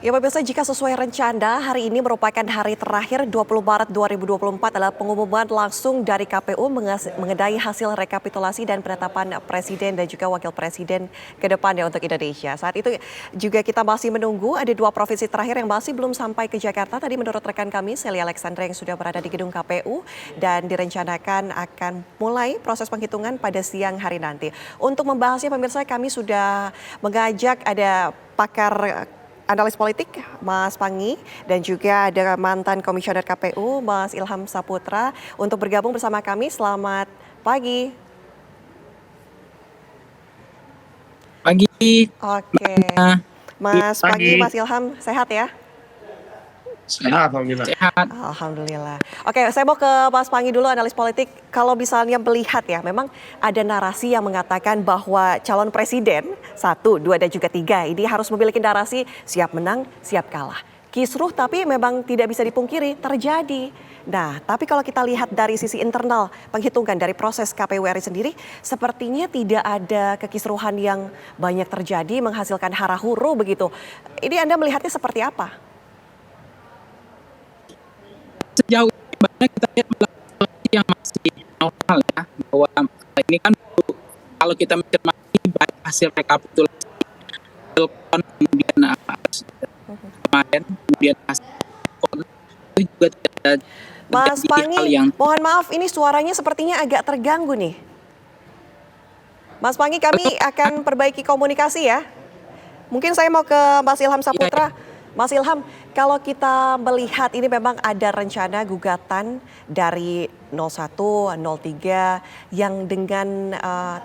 Ya pemirsa, jika sesuai rencana, hari ini merupakan hari terakhir 20 Maret 2024 adalah pengumuman langsung dari KPU mengenai hasil rekapitulasi dan penetapan presiden dan juga wakil presiden ke depannya untuk Indonesia. Saat itu juga kita masih menunggu ada dua provinsi terakhir yang masih belum sampai ke Jakarta. Tadi menurut rekan kami, Celia Alexandra yang sudah berada di gedung KPU dan direncanakan akan mulai proses penghitungan pada siang hari nanti. Untuk membahasnya pemirsa, kami sudah mengajak ada pakar analis politik Mas Panggi dan juga ada mantan komisioner KPU Mas Ilham Saputra untuk bergabung bersama kami. Selamat pagi. Pagi. Oke, Mas Panggi, Mas Ilham sehat ya? Sehat, alhamdulillah. Sehat. Alhamdulillah. Oke, saya mau ke Mas Panggi dulu, analis politik. Kalau misalnya melihat ya, memang ada narasi yang mengatakan bahwa calon presiden 1, 2, dan juga 3 ini harus memiliki narasi siap menang, siap kalah. Kisruh tapi memang tidak bisa dipungkiri terjadi. Nah, tapi kalau kita lihat dari sisi internal penghitungan dari proses KPU RI sendiri, sepertinya tidak ada kekisruhan yang banyak terjadi menghasilkan hara-huru begitu. Ini Anda melihatnya seperti apa? Sejauh ini banyak kita lihat yang masih normal ya, bahwa ini kan kalau kita mencermati baik hasil rekapitulasi kemudian kemarin kemudian hasil itu juga tidak. Mas Panggi, mohon maaf ini suaranya sepertinya agak terganggu nih. Mas Panggi, kami akan perbaiki komunikasi ya. Mungkin saya mau ke Mas Ilham Saputra. Mas Ilham, kalau kita melihat ini memang ada rencana gugatan dari 01, 03 yang dengan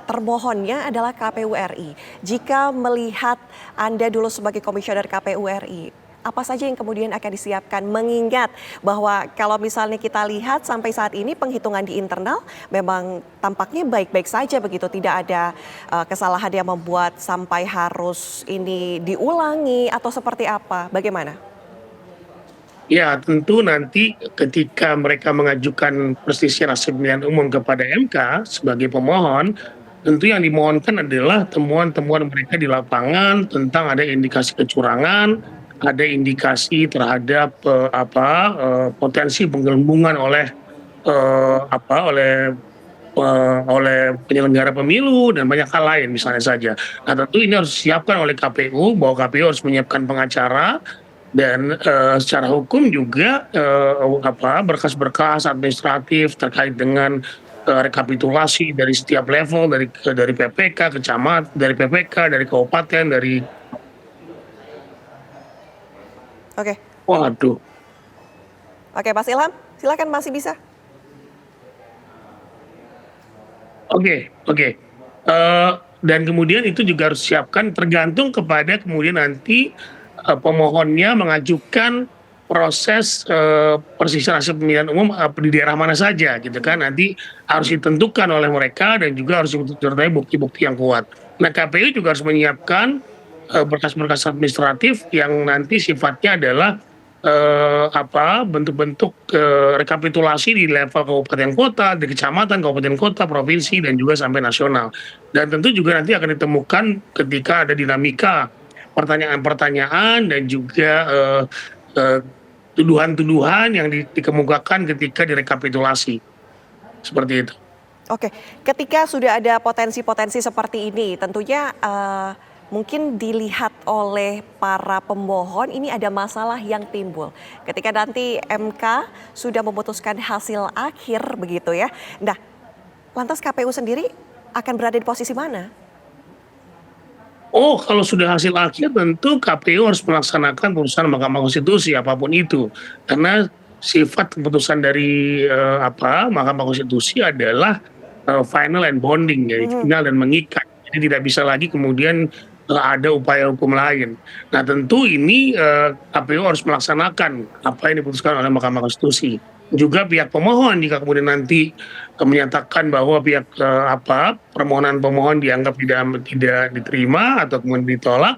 termohonnya adalah KPU RI. Jika melihat Anda dulu sebagai komisioner KPU RI, apa saja yang kemudian akan disiapkan mengingat bahwa kalau misalnya kita lihat sampai saat ini penghitungan di internal memang tampaknya baik-baik saja begitu, tidak ada kesalahan yang membuat sampai harus ini diulangi atau seperti apa, bagaimana? Ya, tentu nanti ketika mereka mengajukan perselisihan hasil pemilihan umum kepada MK sebagai pemohon, tentu yang dimohonkan adalah temuan-temuan mereka di lapangan tentang ada indikasi kecurangan, ada indikasi terhadap potensi penggelembungan oleh penyelenggara pemilu dan banyak hal lain misalnya saja. Nah, tentu ini harus disiapkan oleh KPU, bahwa KPU harus menyiapkan pengacara dan secara hukum juga berkas-berkas administratif terkait dengan rekapitulasi dari setiap level, dari PPK, kecamatan, dari PPK, dari kabupaten, dari Oke. Waduh. Oke, Mas Ilham, silakan masih bisa. Oke. Dan kemudian itu juga harus siapkan tergantung kepada kemudian nanti pemohonnya mengajukan proses perselisihan hasil pemilihan umum di daerah mana saja gitu kan, nanti harus ditentukan oleh mereka dan juga harus disertai bukti-bukti yang kuat. Nah, KPU juga harus menyiapkan berkas-berkas administratif yang nanti sifatnya adalah bentuk-bentuk rekapitulasi di level kabupaten kota, di kecamatan, kabupaten kota, provinsi, dan juga sampai nasional. Dan tentu juga nanti akan ditemukan ketika ada dinamika pertanyaan-pertanyaan dan juga tuduhan-tuduhan yang dikemukakan ketika direkapitulasi. Seperti itu. Oke, ketika sudah ada potensi-potensi seperti ini, tentunya mungkin dilihat oleh para pemohon ini ada masalah yang timbul. Ketika nanti MK sudah memutuskan hasil akhir begitu ya. Nah, lantas KPU sendiri akan berada di posisi mana? Oh, kalau sudah hasil akhir tentu KPU harus melaksanakan putusan Mahkamah Konstitusi apapun itu. Karena sifat keputusan dari Mahkamah Konstitusi adalah final and bonding, jadi final dan mengikat. Jadi tidak bisa lagi kemudian ada upaya hukum lain. Nah, tentu ini KPU harus melaksanakan apa yang diputuskan oleh Mahkamah Konstitusi. Juga pihak pemohon jika kemudian nanti menyatakan bahwa pihak permohonan pemohon dianggap tidak diterima atau kemudian ditolak,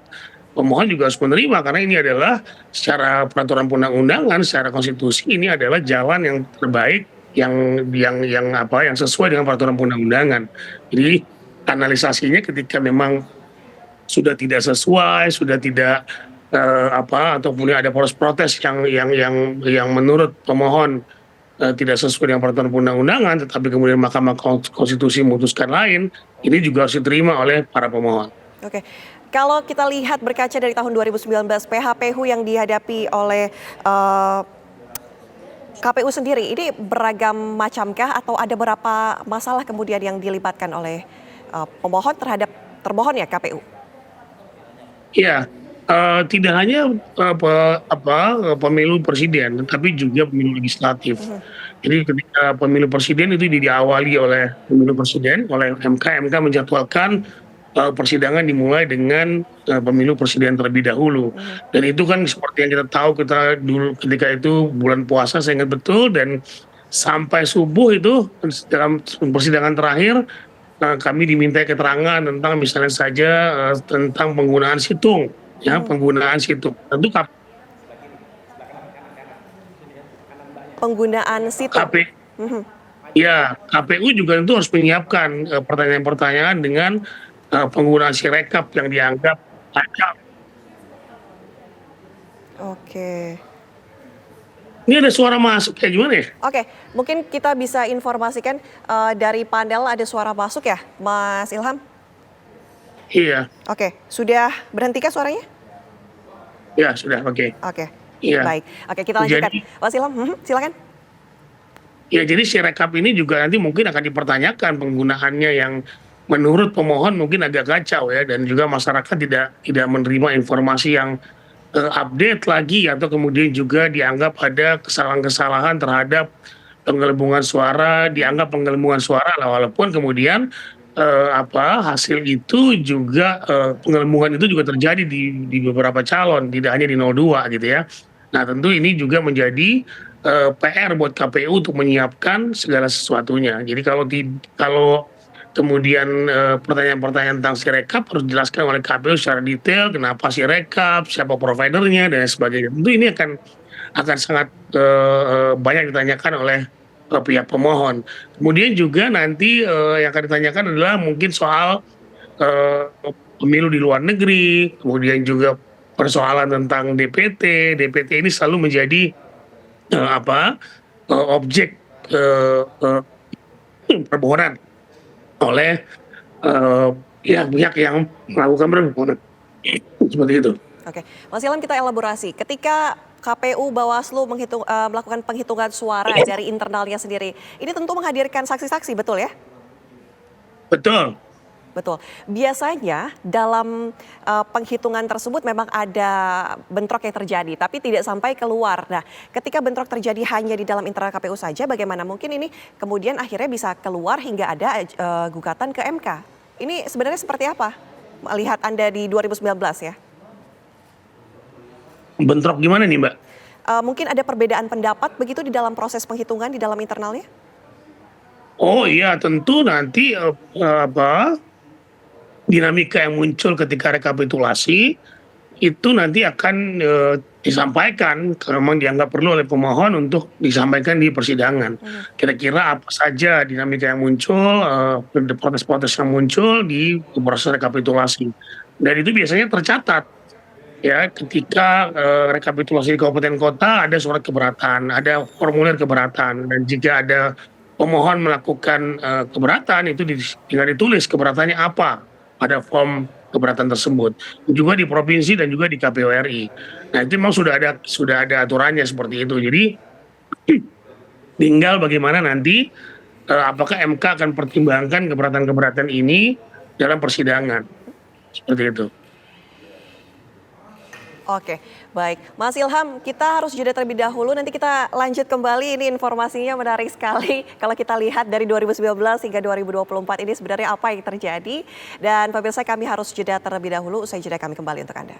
pemohon juga harus menerima karena ini adalah secara peraturan perundang-undangan, secara konstitusi ini adalah jalan yang terbaik yang sesuai dengan peraturan perundang-undangan. Jadi analisasinya ketika memang sudah tidak sesuai, sudah tidak atau kemudian ada proses protes yang menurut pemohon tidak sesuai dengan peraturan perundang-undangan, tetapi kemudian Mahkamah Konstitusi memutuskan lain, ini juga harus diterima oleh para pemohon. Oke, kalau kita lihat berkaca dari tahun 2019, PHPU yang dihadapi oleh KPU sendiri, ini beragam macamkah atau ada berapa masalah kemudian yang dilibatkan oleh pemohon terhadap termohon ya KPU? Iya, tidak hanya pemilu presiden, tapi juga pemilu legislatif. Jadi ketika pemilu presiden itu diawali oleh pemilu presiden, oleh MK menjadwalkan persidangan dimulai dengan pemilu presiden terlebih dahulu. Dan itu kan seperti yang kita tahu, kita dulu ketika itu bulan puasa saya ingat betul, dan sampai subuh itu dalam persidangan terakhir kami diminta keterangan tentang misalnya saja tentang penggunaan situng, ya penggunaan situng. Tentu Penggunaan situng. Ya, KPU juga itu harus menyiapkan pertanyaan-pertanyaan dengan penggunaan Sirekap yang dianggap acak. Oke. Ini ada suara masuk kayak gimana ya? Oke, mungkin kita bisa informasikan dari panel ada suara masuk ya, Mas Ilham? Iya. Oke, sudah berhentikah suaranya? Ya, sudah, oke. Oke, Iya. baik. Oke, kita lanjutkan. Mas Ilham, silakan. Ya, jadi Sirekap ini juga nanti mungkin akan dipertanyakan penggunaannya yang menurut pemohon mungkin agak kacau ya, dan juga masyarakat tidak menerima informasi yang update lagi, atau kemudian juga dianggap ada kesalahan-kesalahan terhadap penggelembungan suara, dianggap penggelembungan suara, walaupun kemudian hasil itu juga penggelembungan itu juga terjadi di beberapa calon, tidak hanya di 02 gitu ya. Nah, tentu ini juga menjadi PR buat KPU untuk menyiapkan segala sesuatunya. Jadi kalau kemudian pertanyaan-pertanyaan tentang Sirekap harus dijelaskan oleh KPU secara detail, kenapa Sirekap, siapa providernya, dan sebagainya. Tentu ini akan sangat banyak ditanyakan oleh pihak pemohon. Kemudian juga nanti yang akan ditanyakan adalah mungkin soal pemilu di luar negeri, kemudian juga persoalan tentang DPT. DPT ini selalu menjadi objek permohonan oleh pihak-pihak yang melakukan permohonan. Seperti itu. Oke, Mas Ilham, kita elaborasi. Ketika KPU Bawaslu melakukan penghitungan suara dari internalnya sendiri, ini tentu menghadirkan saksi-saksi, betul ya? Betul. Betul. Biasanya dalam penghitungan tersebut memang ada bentrok yang terjadi, tapi tidak sampai keluar. Nah, ketika bentrok terjadi hanya di dalam internal KPU saja, bagaimana mungkin ini kemudian akhirnya bisa keluar hingga ada gugatan ke MK? Ini sebenarnya seperti apa? Melihat Anda di 2019 ya? Bentrok gimana nih, Mbak? Mungkin ada perbedaan pendapat begitu di dalam proses penghitungan di dalam internalnya? Oh iya, tentu nanti dinamika yang muncul ketika rekapitulasi itu nanti akan disampaikan, kalau memang dianggap perlu oleh pemohon untuk disampaikan di persidangan. Kira-kira apa saja dinamika yang muncul, protes-protes yang muncul di proses rekapitulasi. Dan itu biasanya tercatat. Ya, ketika rekapitulasi di kabupaten kota ada surat keberatan, ada formulir keberatan, dan jika ada pemohon melakukan keberatan itu tinggal ditulis keberatannya apa pada form keberatan tersebut. Juga di provinsi dan juga di KPU RI. Nah, itu memang sudah ada aturannya seperti itu. Jadi tinggal bagaimana nanti apakah MK akan pertimbangkan keberatan-keberatan ini dalam persidangan. Seperti itu. Oke, baik. Mas Ilham, kita harus jeda terlebih dahulu. Nanti kita lanjut kembali. Ini informasinya menarik sekali. Kalau kita lihat dari 2019 hingga 2024 ini sebenarnya apa yang terjadi. Dan pemirsa, kami harus jeda terlebih dahulu. Usai jeda kami kembali untuk Anda.